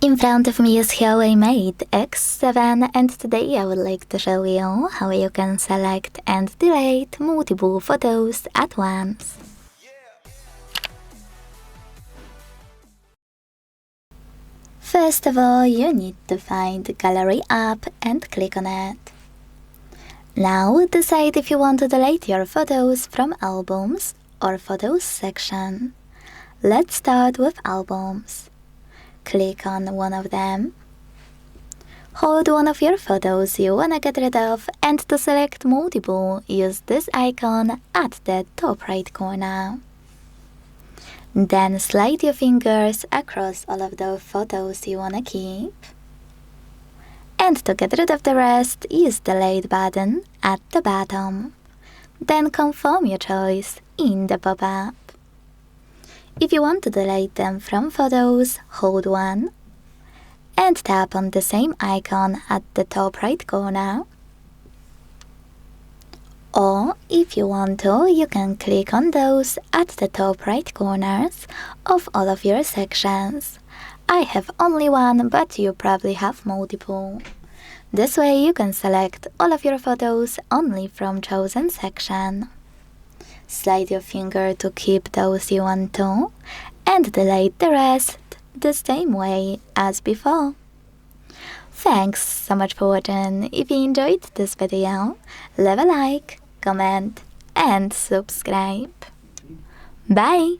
In front of me is HUAWEI Mate X7 and today I would like to show you how you can select and delete multiple photos at once. First of all, you need to find the Gallery app and click on it. Now decide if you want to delete your photos from albums or photos section. Let's start with albums. Click on one of them. Hold one of your photos you wanna get rid of, and to select multiple, use this icon at the top right corner. Then slide your fingers across all of the photos you wanna keep. And to get rid of the rest, use the delete button at the bottom. Then confirm your choice in the pop-up. If you want to delete them from photos, hold one and tap on the same icon at the top right corner. Or if you want to, you can click on those at the top right corners of all of your sections. I have only one, but you probably have multiple. This way you can select all of your photos only from chosen section. Slide your finger to keep those you want to, and delete the rest the same way as before. Thanks so much for watching. If you enjoyed this video, leave a like, comment and subscribe. Bye!